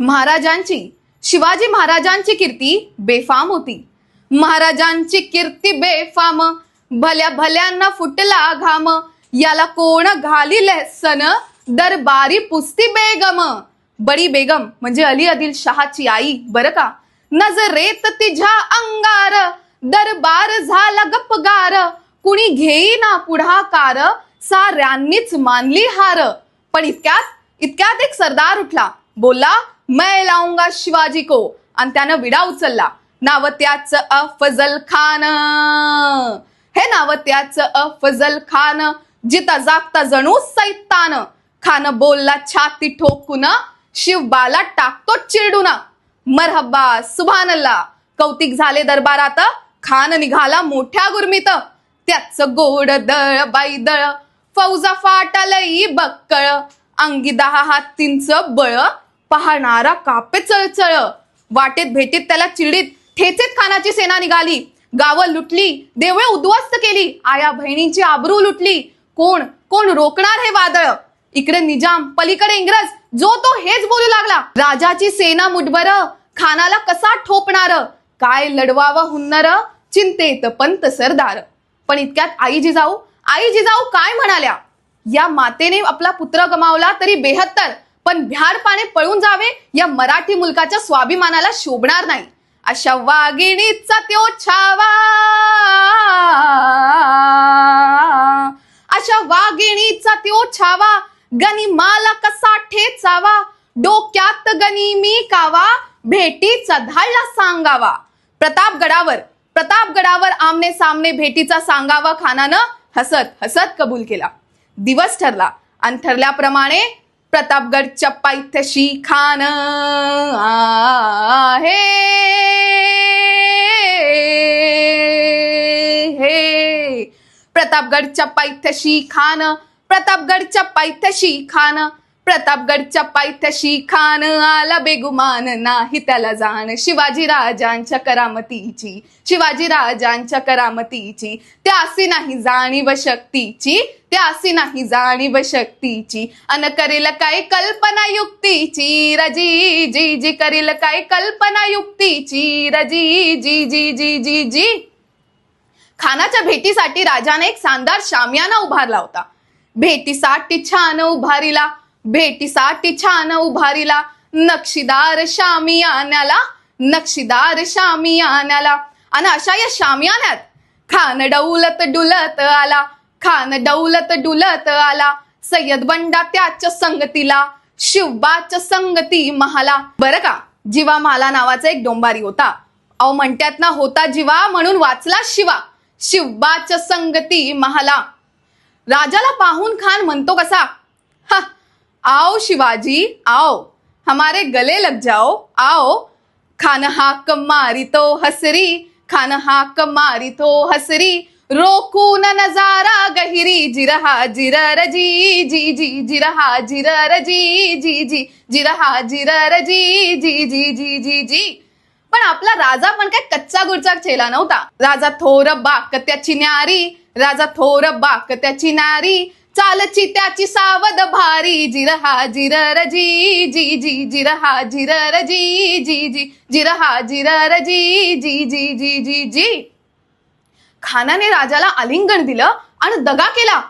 महाराजांची शिवाजी महाराजांची कीर्ती बेफाम होती. महाराजांची कीर्ती बेफाम, भल्या भल्यांना फुटला घाम. याला कोण घालील सन, दरबारी पुस्ती बेगम. बडी बेगम म्हणजे अली आदिल शहाची आई बरं का. नजरेत तिच्या अंगार, दरबार झाला गपगार. कुणी घेईना पुढाकार, साऱ्यांनीच मानली हार. पण इतक्यात एक सरदार उठला, बोलला मैं लाऊंगा शिवाजी को, आणि त्यानं विडा उचलला. नाव त्याचं अफजल खान. हे नाव त्याचं अफजल खान, जिता जागता जणू सैतान. खान बोलला छाती ठोकून, शिवबाला टाकतो चिरडून. मरहबा सुभानल्ला. कौतिक झाले दरबारात, खान निघाला मोठ्या गुरमीत. त्याचं गोड दळ बाईदळ, फौजा फाटालई बक्कळ. अंगी 10 हातींचं बळ, पाहणारा कापे चळचळ. वाटेत भेटीत त्याला चिडीत ठेचेत खानाची सेना निघाली. गावं लुटली, देवळे उद्ध्वस्त केली, आया बहिणींची आबरू लुटली. कोण रोखणार हे वादळ. इकडे निजाम, पलीकडे इंग्रज, जो तो हेच बोलू लागला. राजाची सेना मुठभर, खानाला कसा ठोपणार. काय लढवावं हुन्नर, चिंतेत पंत सरदार. पण इतक्यात आई जिजाऊ काय म्हणाल्या. या मातेने आपला पुत्र गमावला तरी 72, पण भ्याडपाने पळून जावे या मराठी मुलकाच्या स्वाभिमानाला शोभणार नाही. अशा वाघिणीचा त्यो छावा, अशा वाघिणीचा त्यो छावा. गनिमाला कसा ठेचावा, डोक्यात गनिमी कावा. भेटीचा धाडला सांगावा. प्रतापगडावर आमने सामने भेटीचा सांगावा खानानं हसत हसत कबूल केला. दिवस ठरला आणि ठरल्याप्रमाणे प्रतापगडच्या पायथ्याशी खान आहे. प्रतापगडच्या पायथ्याशी खान, प्रतापगडच्या पायथ्याशी खान. प्रतापगडच्या पायथ्याशी खान आला बेगुमान, नाही त्याला जाण. शिवाजी राजांच्या करामतीची, शिवाजी राजांच्या करामतीची. त्यासी नाही जाणीव शक्तीची, त्यासी नाही जाणीव शक्तीची. अन करेल काय कल्पना युक्तीची, रजी जी जी. करेल काय कल्पना युक्तीची, रजी जी जी जी जी जी. खानाच्या भेटीसाठी राजाने एक शानदार शामियाना उभारला होता. भेटीसाठी छान उभारिला, भेटीसाठी छान उभारिला. नक्षीदार शामियान्याला, नक्षीदार शामियान्याला. आणि अशा या शामियान्यात खान डौलत डुलत आला, खान डौलत डुलत आला. सय्यद बंडा त्याच्या संगतीला, शिवबाच्या संगती महाला. बरं का, जीवा माला नावाचा एक डोंबारी होता. अहो म्हणत्यात ना, होता जीवा म्हणून वाचला शिवा. शिवबाच्या संगती महाला. राजाला पाहून खान म्हणतो कसा, हा आओ शिवाजी आओ, हमारे गले लग जाओ आओ. खान हाक मारी तो हसरी, खान हाक मारी तो हसरी. रोकून नजारा गहिरी, जिरहा जिरर जी जी जी. जिरहा जिरर जी जी जी. जिरहा जिरर जी जी जी जी जी जी. पण आपला राजा पण काय कच्चा गुरचा चेला नव्हता. राजा थोर बाक त्याची न्यारी, राजा थोर बाक त्याची नारी. चालची त्याची सावध भारी, जिरहा जिरर जी जी जी. जिरहा जिरर जी जी जी. जिरहा जिरर जी जी जी जी जी जी. खानाने राजाला आलिंगन दिलं आणि दगा केला.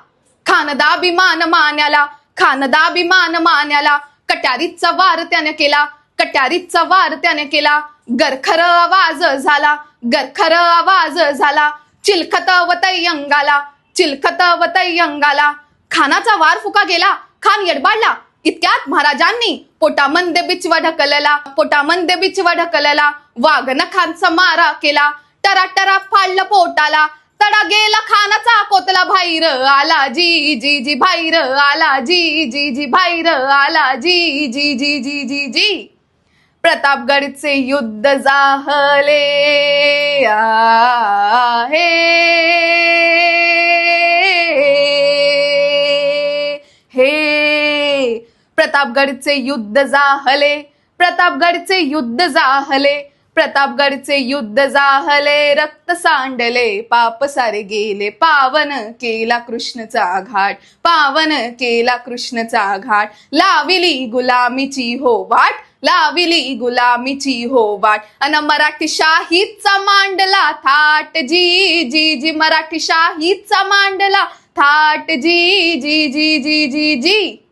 खानदाभिमान मान्याला, खानदाभिमान मान्याला. कट्यारीचा वार त्याने केला, कट्यारीचा वार त्याने केला. गरखर आवाज झाला, गरखर आवाज झाला. चिलखतवतई अंगाला, चिलखतवतई अंगाला. खानाचा वार फुका गेला. खान यडबाडला. इतक्यात महाराजांनी पोटामध्ये बिचवा ढकलला, पोटामध्ये बिचवा ढकलला. वाघन खानचा मारा केला, टरा टरा फाडलं पोटाला. तडा गेला खानाचा कोतला, बाहेर आला जी जी जी. बाहेर आला जी जी जी. बाहेर आला जी जी जी जी जी जी. प्रतापगडचे युद्ध जाहले आहे, प्रतापगडचे युद्ध जाहले, प्रतापगडचे युद्ध जाहले. प्रतापगडचे युद्ध जाहले, रक्त सांडले, पाप सारे गेले, पावन केला कृष्णचा घाट, पावन केला कृष्णचा घाट. लाविली गुलामीची हो वाट, लाविली गुलामीची हो वाट. अन मराठी शाहीचा मांडला थाट, जी जी जी मराठी शाहीचा मांडला थाट, जी जी जी जी जी जी.